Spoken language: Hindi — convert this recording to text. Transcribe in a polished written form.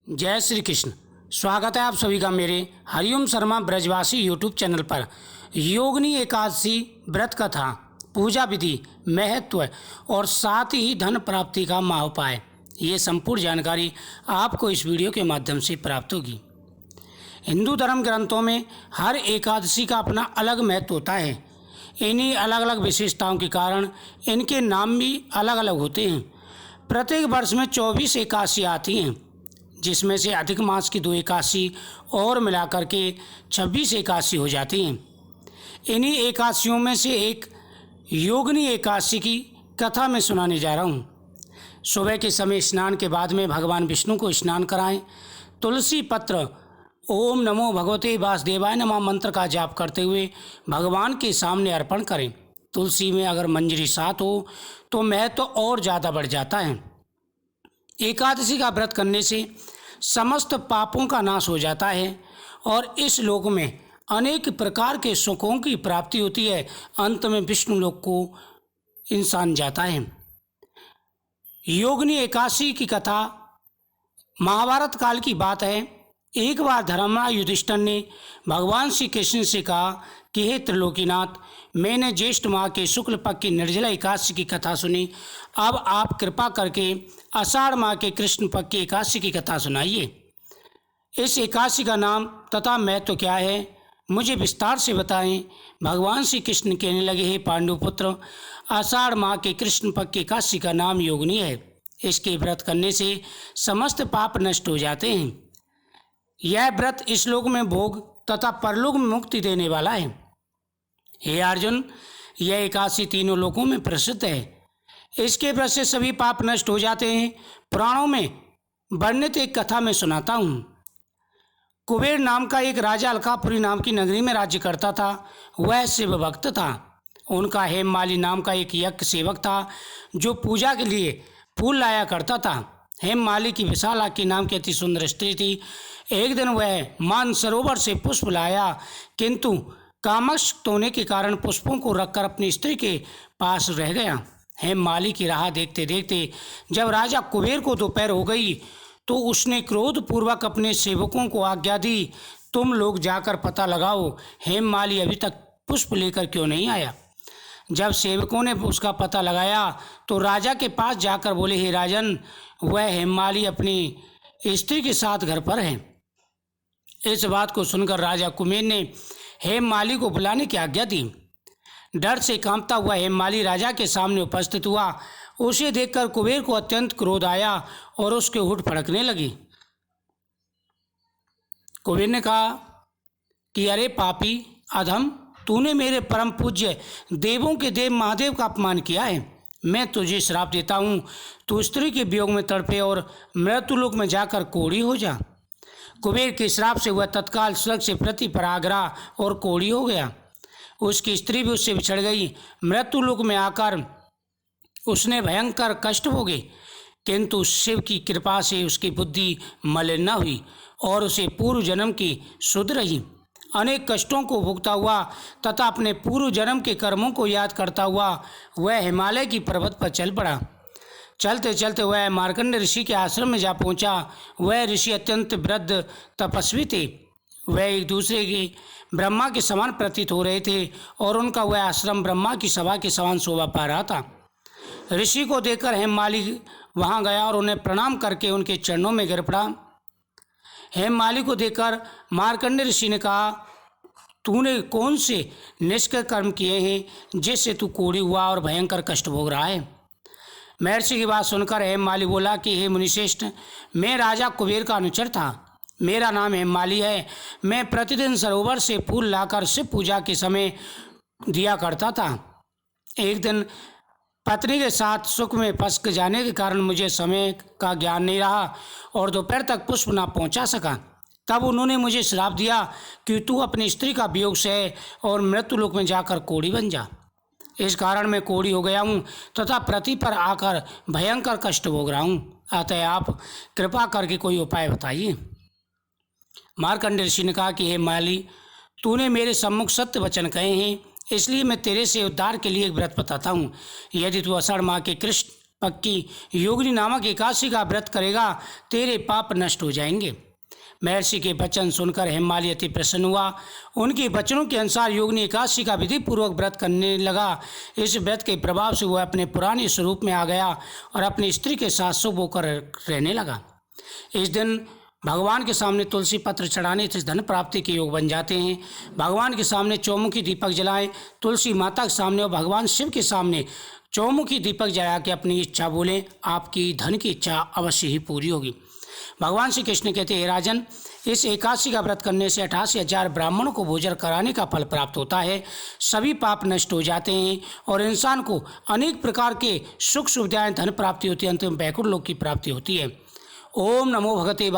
जय श्री कृष्ण। स्वागत है आप सभी का मेरे हरिओम शर्मा ब्रजवासी यूट्यूब चैनल पर। योगिनी एकादशी व्रत कथा, पूजा विधि, महत्व और साथ ही धन प्राप्ति का महाउपाय, ये संपूर्ण जानकारी आपको इस वीडियो के माध्यम से प्राप्त होगी। हिंदू धर्म ग्रंथों में हर एकादशी का अपना अलग महत्व होता है। इन्हीं अलग अलग विशेषताओं के कारण इनके नाम भी अलग अलग होते हैं। प्रत्येक वर्ष में 24 एकादशी आती हैं, जिसमें से अधिक मास की 2 एकादशी और मिलाकर के 26 एकादशी हो जाती हैं। इन्हीं एकादशियों में से एक योगिनी एकादशी की कथा मैं सुनाने जा रहा हूँ। सुबह के समय स्नान के बाद में भगवान विष्णु को स्नान कराएं। तुलसी पत्र ओम नमो भगवते वासुदेवाय नमः मंत्र का जाप करते हुए भगवान के सामने अर्पण करें। तुलसी में अगर मंजरी साथ हो तो महत्व और ज़्यादा बढ़ जाता है। एकादशी का व्रत करने से समस्त पापों का नाश हो जाता है और इस लोक में अनेक प्रकार के सुखों की प्राप्ति होती है। अंत में विष्णु लोक को इंसान जाता है। योगिनी एकादशी की कथा महाभारत काल की बात है। एक बार धर्मराज युधिष्ठिर ने भगवान श्री कृष्ण से कहा कि हे त्रिलोकीनाथ, मैंने ज्येष्ठ माह के शुक्ल पक्ष की निर्जला एकादशी की कथा सुनी। अब आप कृपा करके आषाढ़ माह के कृष्ण पक्ष की एकादशी की कथा सुनाइए। इस एकादशी का नाम तथा महत्व क्या है, मुझे विस्तार से बताएं। भगवान श्री कृष्ण कहने लगे, हे पांडुपुत्र, आषाढ़ माह के कृष्ण पक्ष की एकादशी का नाम योगिनी है। इसके व्रत करने से समस्त पाप नष्ट हो जाते हैं। यह व्रत इस लोक में भोग तथा परलोक में मुक्ति देने वाला है। हे अर्जुन, यह एकादशी तीनों लोकों में प्रसिद्ध है। इसके व्रत से सभी पाप नष्ट हो जाते हैं। पुराणों में वर्णित एक कथा में सुनाता हूँ। कुबेर नाम का एक राजा अलकापुरी नाम की नगरी में राज्य करता था। वह शिव भक्त था। उनका हेममाली नाम का एक यज्ञ सेवक था जो पूजा के लिए फूल लाया करता था। हेममाली की विशालाक्षी नाम की अति सुंदर स्त्री थी। एक दिन वह मानसरोवर से पुष्प लाया, किंतु कामशक्त होने के कारण पुष्पों को रखकर अपनी स्त्री के पास रह गया। हेममाली की राह देखते देखते जब राजा कुबेर को दोपहर हो गई तो उसने क्रोधपूर्वक अपने सेवकों को आज्ञा दी, तुम लोग जाकर पता लगाओ हेममाली अभी तक पुष्प लेकर क्यों नहीं आया। जब सेवकों ने उसका पता लगाया तो राजा के पास जाकर बोले, हे राजन, वह हेममाली अपनी स्त्री के साथ घर पर है। इस बात को सुनकर राजा कुबेर ने हेममाली को बुलाने की आज्ञा दी। डर से कांपता हुआ हेममाली राजा के सामने उपस्थित हुआ। उसे देखकर कुबेर को अत्यंत क्रोध आया और उसके होठ फड़कने लगी। कुबेर ने कहा कि अरे पापी अधम, तूने मेरे परम पूज्य देवों के देव महादेव का अपमान किया है। मैं तुझे श्राप देता हूँ, तू स्त्री के वियोग में तड़पे और मृत्युलोक में जाकर कोढ़ी हो जा। कुबेर के श्राप से वह तत्काल स्वर्ग से पृथ्वी पर आ गिरा और कोढ़ी हो गया। उसकी स्त्री भी उससे बिछड़ गई। मृत्युलोक में आकर उसने भयंकर कष्ट भोगे, किंतु शिव की कृपा से उसकी बुद्धि मलिन न हुई और उसे पूर्व जन्म की सुध रही। अनेक कष्टों को भुगता हुआ तथा अपने पूर्व जन्म के कर्मों को याद करता हुआ वह हिमालय की पर्वत पर चल पड़ा। चलते चलते वह मार्कंडेय ऋषि के आश्रम में जा पहुंचा। वह ऋषि अत्यंत वृद्ध तपस्वी थे। वह एक दूसरे के ब्रह्मा के समान प्रतीत हो रहे थे और उनका वह आश्रम ब्रह्मा की सभा के समान शोभा पा रहा था। ऋषि को देखकर हेममाली वहां गया और उन्हें प्रणाम करके उनके चरणों में गिर पड़ा। हेममाली को देखकर मार्कंडेय ऋषि ने कहा, तूने कौन से निष्कृत कर्म किए हैं जिससे तू कोढ़ी हुआ और भयंकर कष्ट भोग रहा है। महर्षि की बात सुनकर हेममाली बोला कि हे मुनिश्रेष्ठ, मैं राजा कुबेर का अनुचर था। मेरा नाम हेममाली है। मैं प्रतिदिन सरोवर से फूल लाकर शिव पूजा के समय दिया करता था। एक दिन पत्नी के साथ सुख में फंस जाने के कारण मुझे समय का ज्ञान नहीं रहा और दोपहर तक पुष्प ना पहुंचा सका। तब उन्होंने मुझे श्राप दिया कि तू अपनी स्त्री का वियोग सह और मृत्युलोक में जाकर कोढ़ी बन जा। इस कारण मैं कोढ़ी हो गया हूँ तथा पृथ्वी पर आकर भयंकर कष्ट भोग रहा हूँ। अतः आप कृपा करके कोई उपाय बताइए। मार्कंडेय ऋषि ने कहा कि हे माली, तूने मेरे सम्मुख सत्य वचन कहे हैं, इसलिए मैं तेरे से उद्धार के लिए एक व्रत बताता हूँ। यदि तू आषाढ़ माह के कृष्ण पक्की योगिनी नामक एकादशी का व्रत करेगा, तेरे पाप नष्ट हो जाएंगे। महर्षि के वचन सुनकर हेममाली अति प्रसन्न हुआ। उनके वचनों के अनुसार योगिनी एकादशी का विधि पूर्वक व्रत करने लगा। इस व्रत के प्रभाव से वह अपने पुराने स्वरूप में आ गया और अपनी स्त्री के साथ शुभ होकर रहने लगा। इस दिन भगवान के सामने तुलसी पत्र चढ़ाने से धन प्राप्ति के योग बन जाते हैं। भगवान के सामने चौमुखी दीपक जलाएं। तुलसी माता के सामने और भगवान शिव के सामने चौमुखी दीपक जला के अपनी इच्छा बोलें, आपकी धन की इच्छा अवश्य ही पूरी होगी। भगवान श्री कृष्ण कहते हैं, राजन, इस एकादशी का व्रत करने से 88,000 ब्राह्मणों को भोजन कराने का फल प्राप्त होता है। सभी पाप नष्ट हो जाते हैं और इंसान को अनेक प्रकार के सुख सुविधाएं, धन प्राप्ति होती है, अंत में वैकुंठ लोक की प्राप्ति होती है। ओम नमो भगवते